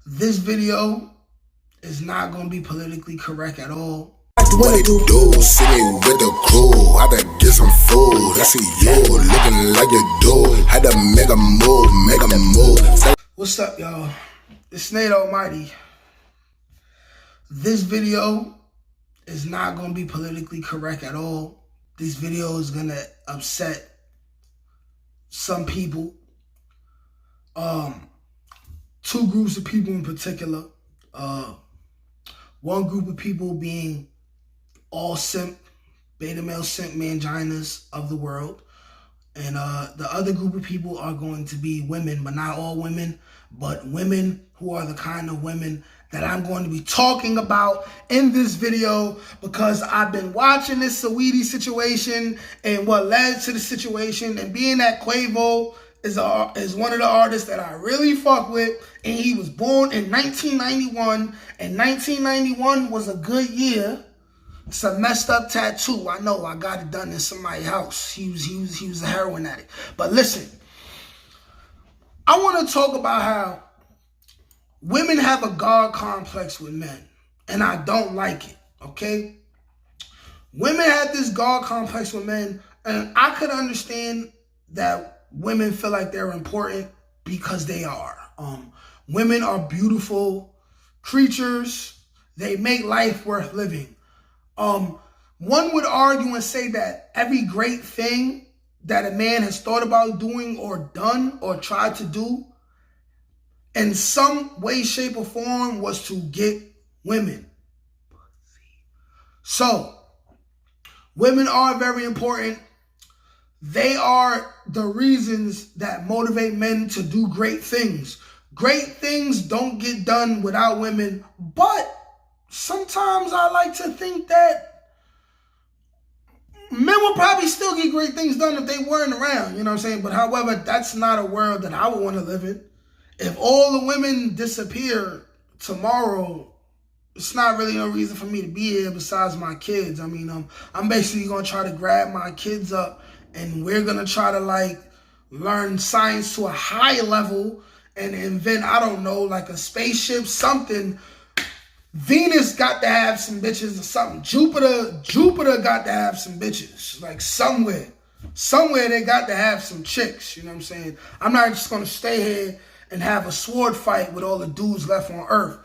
This video is not going to be politically correct at all. What it do? Sitting with the crew, had to get some food. I see you looking like you do. Had to make a move. What's up, y'all? It's Nate Almighty. This video is not going to be politically correct at all. This video is going to upset some people. Two groups of people in particular. One group of people being all simp, beta male simp vaginas of the world. And the other group of people are going to be women, but not all women, but women who are the kind of women that I'm going to be talking about in this video, because I've been watching this Saweetie situation and what led to the situation, and being that Quavo is one of the artists that I really fuck with, and he was born in 1991, and 1991 was a good year. It's a messed up tattoo. I know, I got it done in somebody's house. He was a heroin addict. But listen, I want to talk about how women have a God complex with men, and I don't like it, okay? Women have this God complex with men, and I could understand that women feel like they're important because they are. Women are beautiful creatures. They make life worth living. One would argue and say that every great thing that a man has thought about doing or done or tried to do in some way, shape, or form was to get women. So, women are very important. They are the reasons that motivate men to do great things. Great things don't get done without women, but sometimes I like to think that men would probably still get great things done if they weren't around, you know what I'm saying? But however, that's not a world that I would want to live in. If all the women disappear tomorrow, it's not really no reason for me to be here besides my kids. I mean, I'm basically going to try to grab my kids up, and we're going to try to, learn science to a high level and invent, I don't know, like a spaceship, something. Venus got to have some bitches or something. Jupiter got to have some bitches. Like somewhere they got to have some chicks, you know what I'm saying? I'm not just going to stay here and have a sword fight with all the dudes left on Earth.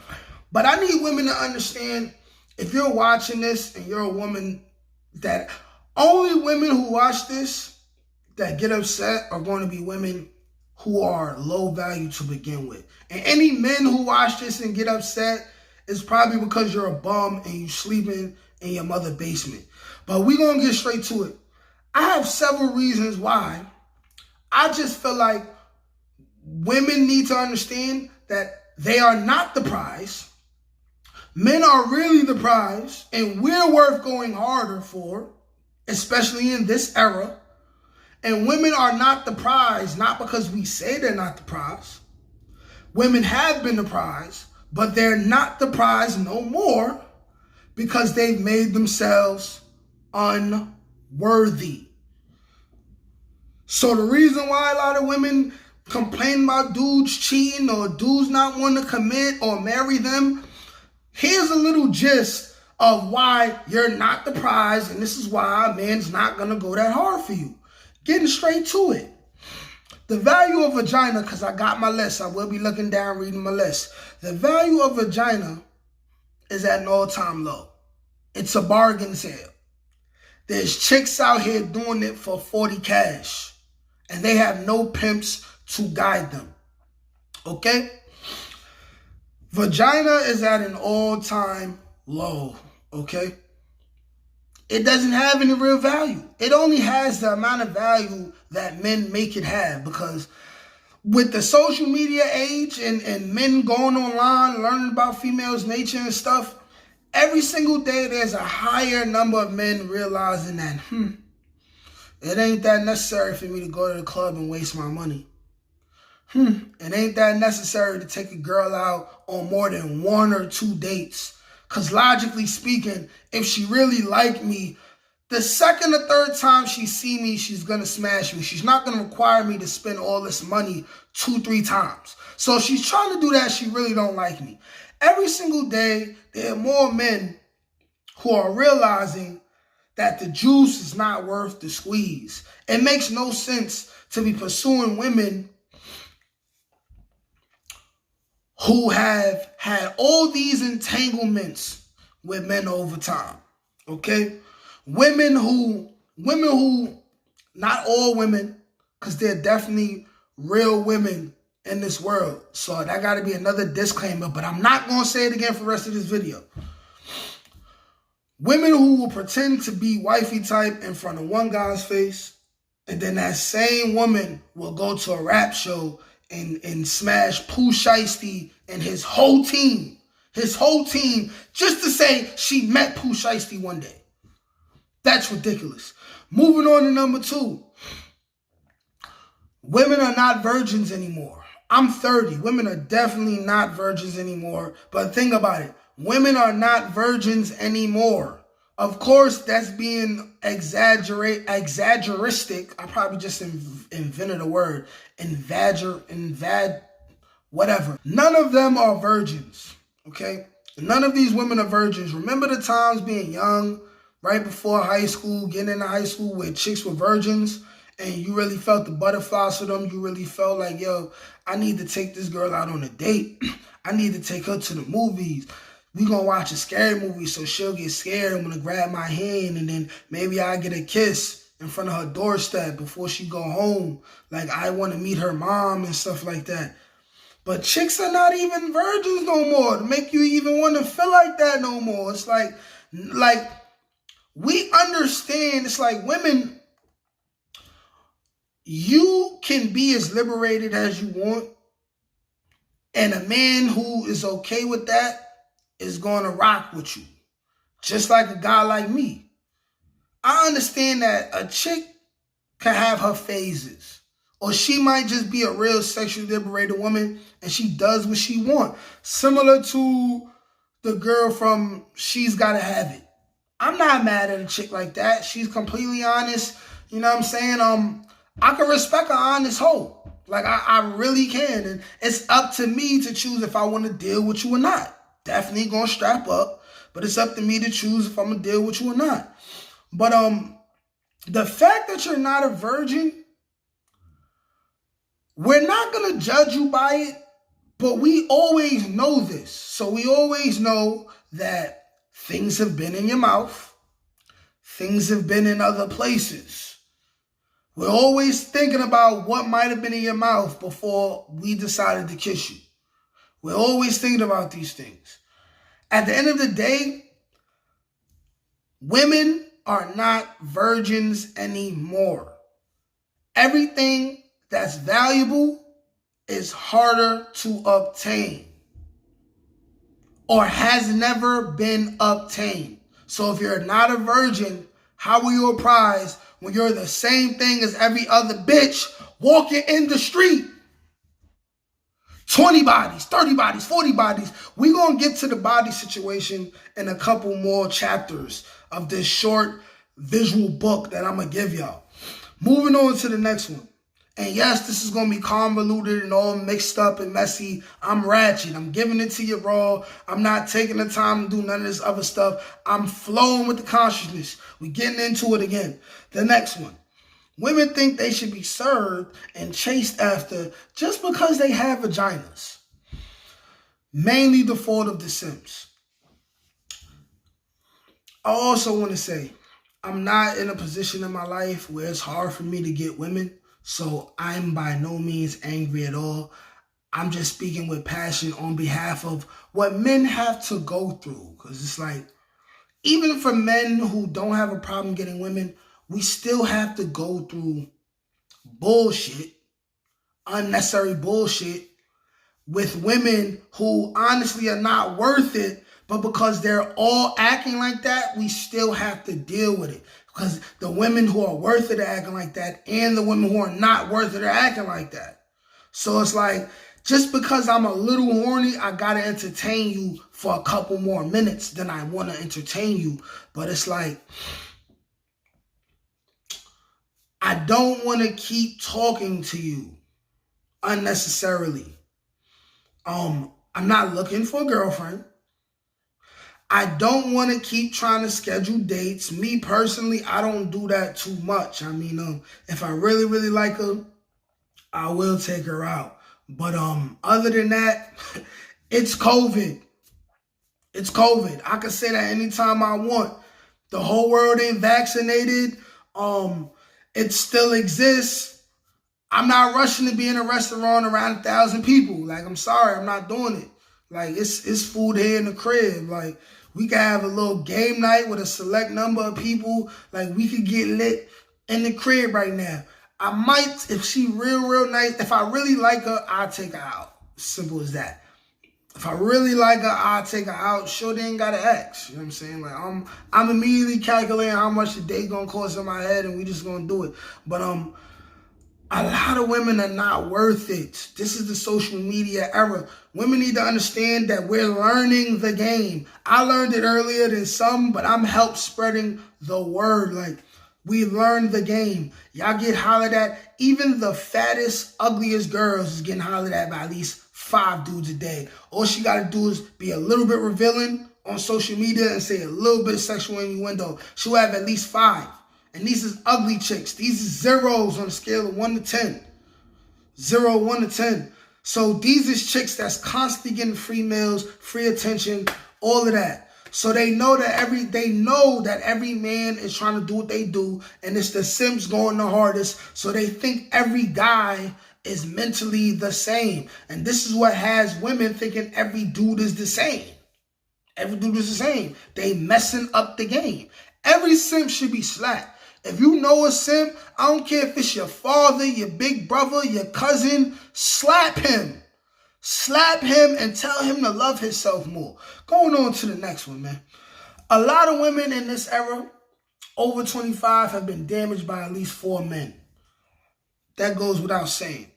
But I need women to understand, if you're watching this and you're a woman, that only women who watch this that get upset are going to be women who are low value to begin with. And any men who watch this and get upset is probably because you're a bum and you sleeping in your mother's basement. But we're going to get straight to it. I have several reasons why I just feel like women need to understand that they are not the prize. Men are really the prize, and we're worth going harder for, especially in this era. And women are not the prize, not because we say they're not the prize. Women have been the prize, but they're not the prize no more because they've made themselves unworthy. So the reason why a lot of women complain about dudes cheating or dudes not wanting to commit or marry them, here's a little gist of why you're not the prize, and this is why a man's not going to go that hard for you. Getting straight to it. The value of vagina, because I got my list. I will be looking down, reading my list. The value of vagina is at an all-time low. It's a bargain sale. There's chicks out here doing it for 40 cash, and they have no pimps to guide them. Okay? Vagina is at an all-time low. Okay? It doesn't have any real value. It only has the amount of value that men make it have, because with the social media age and men going online, learning about females' nature and stuff, every single day there's a higher number of men realizing that, it ain't that necessary for me to go to the club and waste my money. It ain't that necessary to take a girl out on more than 1 or 2 dates. Because logically speaking, if she really liked me, The second or third time she see me, she's going to smash me. She's not going to require me to spend all this money 2-3 times. So if she's trying to do that, she really don't like me. Every single day, there are more men who are realizing that the juice is not worth the squeeze. It makes no sense to be pursuing women who have had all these entanglements with men over time, okay? Women who, not all women, because there are definitely real women in this world. So that got to be another disclaimer, but I'm not going to say it again for the rest of this video. Women who will pretend to be wifey type in front of one guy's face, and then that same woman will go to a rap show and smash Pooh Shiesty and his whole team, just to say she met Pooh Shiesty one day. That's ridiculous. Moving on to number 2. Women are not virgins anymore. I'm 30. Women are definitely not virgins anymore. But think about it. Women are not virgins anymore. Of course, that's being exaggeristic. I probably just invented a word. Whatever. None of them are virgins, okay? None of these women are virgins. Remember the times being young, right before high school, getting into high school where chicks were virgins and you really felt the butterflies for them. You really felt like, yo, I need to take this girl out on a date. I need to take her to the movies. We gonna watch a scary movie so she'll get scared and wanna grab my hand, and then maybe I get a kiss in front of her doorstep before she go home. Like I wanna meet her mom and stuff like that. But chicks are not even virgins no more to make you even want to feel like that no more. It's like we understand. It's like women, you can be as liberated as you want, and a man who is okay with that is going to rock with you. Just like a guy like me. I understand that a chick can have her phases. Or she might just be a real sexually liberated woman and she does what she wants. Similar to the girl from She's Gotta Have It. I'm not mad at a chick like that. She's completely honest. You know what I'm saying? I can respect an honest hoe. Like I really can. And it's up to me to choose if I want to deal with you or not. Definitely gonna strap up, but it's up to me to choose if I'm gonna deal with you or not. But the fact that you're not a virgin, we're not gonna judge you by it, but we always know this. So we always know that things have been in your mouth, things have been in other places. We're always thinking about what might have been in your mouth before we decided to kiss you. We're always thinking about these things. At the end of the day, women are not virgins anymore. Everything that's valuable is harder to obtain or has never been obtained. So if you're not a virgin, how are you a prize when you're the same thing as every other bitch walking in the street? 20 bodies, 30 bodies, 40 bodies. We're going to get to the body situation in a couple more chapters of this short visual book that I'm going to give y'all. Moving on to the next one. And yes, this is going to be convoluted and all mixed up and messy. I'm ratchet. I'm giving it to you raw. I'm not taking the time to do none of this other stuff. I'm flowing with the consciousness. We're getting into it again. The next one. Women think they should be served and chased after just because they have vaginas. Mainly the fault of the simps. I also want to say, I'm not in a position in my life where it's hard for me to get women. So I'm by no means angry at all. I'm just speaking with passion on behalf of what men have to go through. Because it's like, even for men who don't have a problem getting women, we still have to go through bullshit, unnecessary bullshit with women who honestly are not worth it, but because they're all acting like that, we still have to deal with it. Because the women who are worth it are acting like that, and the women who are not worth it are acting like that. So it's like, just because I'm a little horny, I gotta entertain you for a couple more minutes than I want to entertain you. But it's like, I don't want to keep talking to you unnecessarily. I'm not looking for a girlfriend. I don't want to keep trying to schedule dates. Me personally, I don't do that too much. I mean, if I really, really like her, I will take her out. But other than that, it's COVID. It's COVID. I can say that anytime I want. The whole world ain't vaccinated. It still exists. I'm not rushing to be in a restaurant around 1,000 people. Like, I'm sorry, I'm not doing it. Like, it's food here in the crib. Like, we can have a little game night with a select number of people. Like, we could get lit in the crib right now. I might, if she real nice, if I really like her, I'll take her out. Simple as that. If I really like her, I'll take her out. Sure, they ain't got to ask. You know what I'm saying? Like, I'm immediately calculating how much the date gonna cost in my head, and we just gonna do it. But a lot of women are not worth it. This is the social media era. Women need to understand that we're learning the game. I learned it earlier than some, but I'm help spreading the word. Like, we learned the game. Y'all get hollered at. Even the fattest, ugliest girls is getting hollered at by at least 5 dudes a day. All she got to do is be a little bit revealing on social media and say a little bit of sexual innuendo. She'll have at least 5. And these is ugly chicks. These is zeros on a scale of 1 to 10. 0, 1 to 10. So these is chicks that's constantly getting free meals, free attention, all of that. So they know that every man is trying to do what they do, and it's the simps going the hardest. So they think every guy is mentally the same. And this is what has women thinking every dude is the same. Every dude is the same. They messing up the game. Every simp should be slapped. If you know a simp, I don't care if it's your father, your big brother, your cousin, slap him. Slap him and tell him to love himself more. Going on to the next one, man. A lot of women in this era, over 25, have been damaged by at least 4 men. That goes without saying.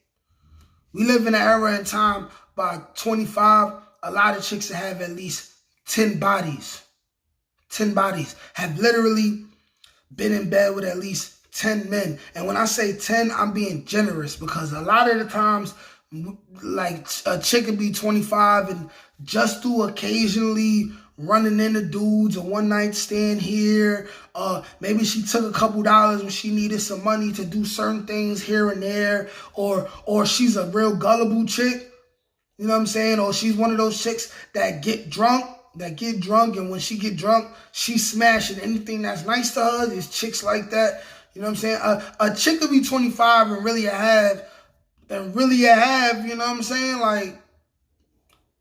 We live in an era in time, by 25, a lot of chicks that have at least 10 bodies. 10 bodies have literally been in bed with at least 10 men. And when I say 10, I'm being generous, because a lot of the times, like, a chick could be 25 and just do occasionally running into dudes, a one-night stand here. Maybe she took a couple dollars when she needed some money to do certain things here and there. Or she's a real gullible chick. You know what I'm saying? Or she's one of those chicks that get drunk. And when she get drunk, she's smashing anything that's nice to her. There's chicks like that. You know what I'm saying? A chick could be 25 and really have, you know what I'm saying, like,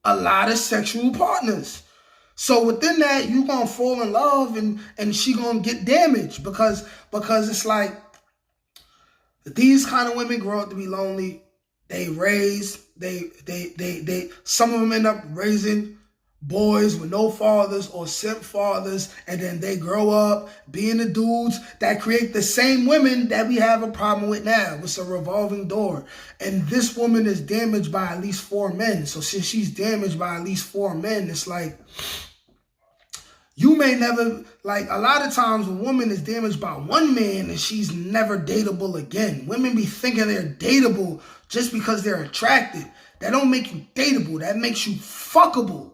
a lot of sexual partners. So within that, you gonna fall in love and she gonna get damaged because it's like, these kind of women grow up to be lonely. Some of them end up raising boys with no fathers or simp fathers, and then they grow up being the dudes that create the same women that we have a problem with now. It's a revolving door. And this woman is damaged by at least 4 men. So since she's damaged by at least 4 men, it's like, you may never, like, a lot of times a woman is damaged by 1 man and she's never dateable again. Women be thinking they're dateable just because they're attracted. That don't make you dateable. That makes you fuckable.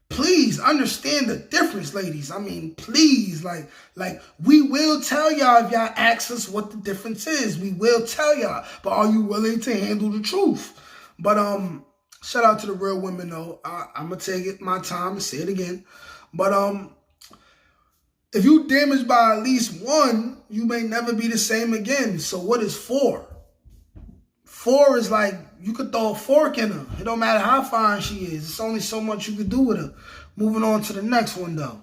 Please understand the difference, ladies. I mean, please, like we will tell y'all if y'all ask us what the difference is. We will tell y'all, but are you willing to handle the truth? But shout out to the real women though. I'm gonna take it my time and say it again. But if you damaged by at least 1, you may never be the same again. So what is 4? 4 is like, you could throw a fork in her. It don't matter how fine she is. It's only so much you could do with her. Moving on to the next one, though.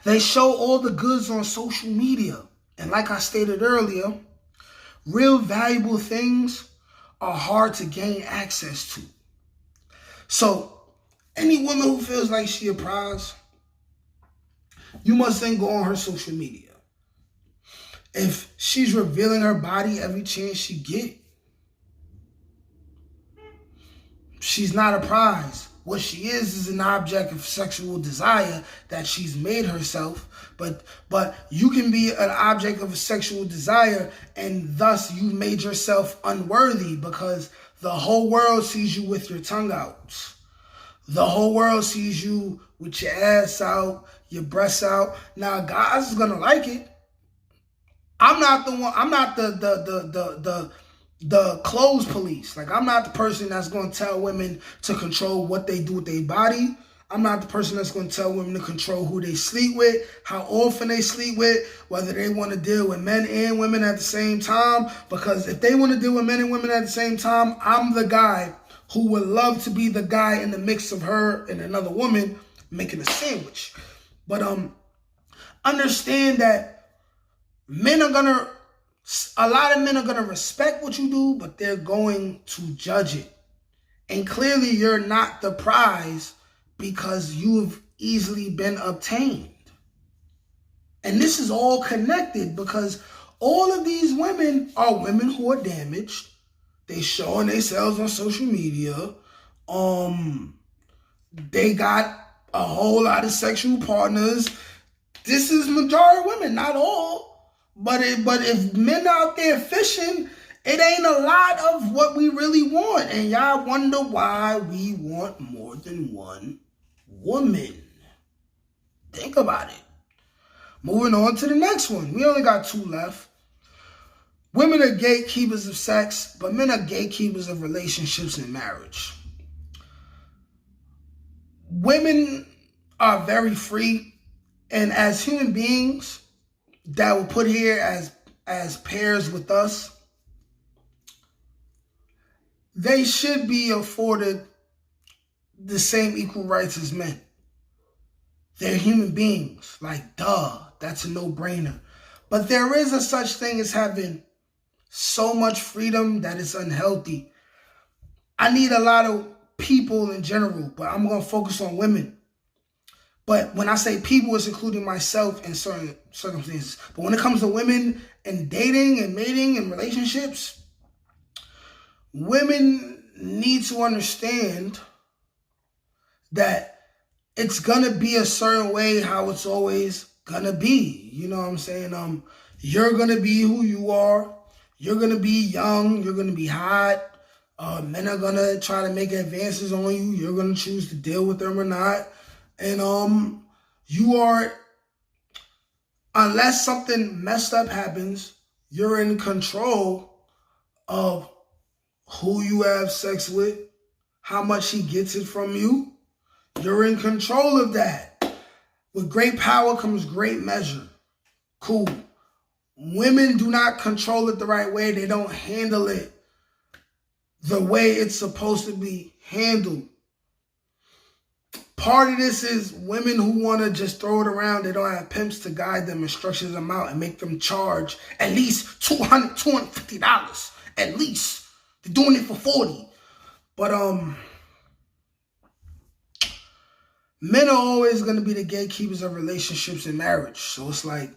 They show all the goods on social media. And like I stated earlier, real valuable things are hard to gain access to. So, any woman who feels like she a prize, you must then go on her social media. If she's revealing her body every chance she get, she's not a prize. what she is an object of sexual desire that she's made herself. But you can be an object of sexual desire, and thus you made yourself unworthy, because the whole world sees you with your tongue out. The whole world sees you with your ass out, your breasts out. Now, guys is gonna like it. I'm not the one. I'm not the clothes police. Like, I'm not the person that's going to tell women to control what they do with their body. I'm not the person that's going to tell women to control who they sleep with, how often they sleep with, whether they want to deal with men and women at the same time. Because if they want to deal with men and women at the same time, I'm the guy who would love to be the guy in the mix of her and another woman making a sandwich. But understand that a lot of men are gonna respect what you do, but they're going to judge it. And clearly you're not the prize because you've easily been obtained. And this is all connected, because all of these women are women who are damaged. They showing themselves on social media. They got a whole lot of sexual partners. This is majority women, not all. But if men out there fishing, it ain't a lot of what we really want. And y'all wonder why we want more than one woman. Think about it. Moving on to the next one. We only got 2 left. Women are gatekeepers of sex, but men are gatekeepers of relationships and marriage. Women are very free, and as human beings that were put here as pairs with us, they should be afforded the same equal rights as men. They're human beings. Like, duh, that's a no-brainer. But there is a such thing as having so much freedom that it's unhealthy. I need a lot of people in general, but I'm going to focus on women. But when I say people, it's including myself in certain circumstances. But when it comes to women and dating and mating and relationships, women need to understand that it's going to be a certain way how it's always going to be. You know what I'm saying? You're going to be who you are. You're going to be young. You're going to be hot. Men are going to try to make advances on you. You're going to choose to deal with them or not. And you are, unless something messed up happens, you're in control of who you have sex with, how much he gets it from you. You're in control of that. With great power comes great measure. Cool. Women do not control it the right way. They don't handle it the way it's supposed to be handled. Part of this is women who want to just throw it around. They don't have pimps to guide them and structure them out and make them charge at least $200, $250. At least. They're doing it for $40. But men are always going to be the gatekeepers of relationships and marriage. So it's like,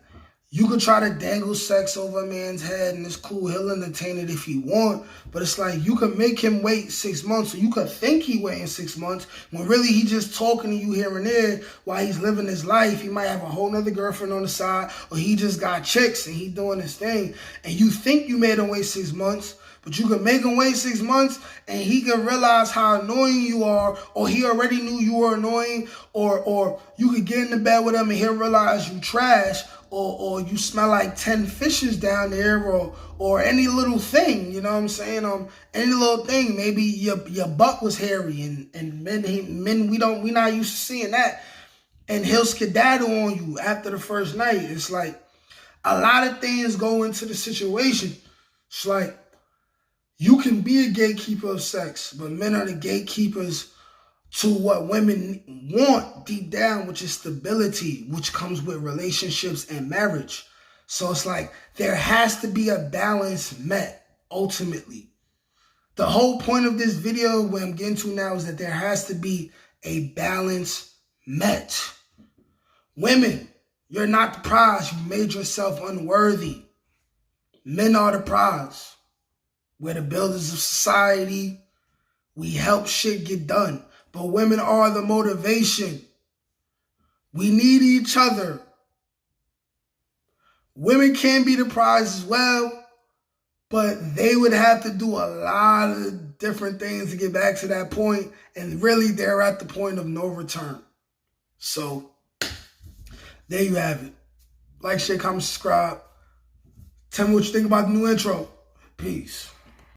you could try to dangle sex over a man's head and it's cool. He'll entertain it if he want. But it's like, you could make him wait 6 months, or you could think he waiting 6 months when really he just talking to you here and there while he's living his life. He might have a whole nother girlfriend on the side, or he just got chicks and he doing his thing. And you think you made him wait 6 months, but you could make him wait 6 months and he could realize how annoying you are, or he already knew you were annoying, or you could get in the bed with him and he'll realize you trash, or you smell like 10 fishes down there, or any little thing, you know what I'm saying? Any little thing. Maybe your butt was hairy, and men we not used to seeing that. And he'll skedaddle on you after the first night. It's like a lot of things go into the situation. It's like, you can be a gatekeeper of sex, but men are the gatekeepers to what women want deep down, which is stability, which comes with relationships and marriage. So it's like, there has to be a balance met, ultimately. The whole point of this video, what I'm getting to now, is that there has to be a balance met. Women, you're not the prize. You made yourself unworthy. Men are the prize. We're the builders of society. We help shit get done. but women are the motivation. We need each other. Women can be the prize as well, but they would have to do a lot of different things to get back to that point, and really they're at the point of no return. So, there you have it. Like, share, comment, subscribe. Tell me what you think about the new intro. Peace.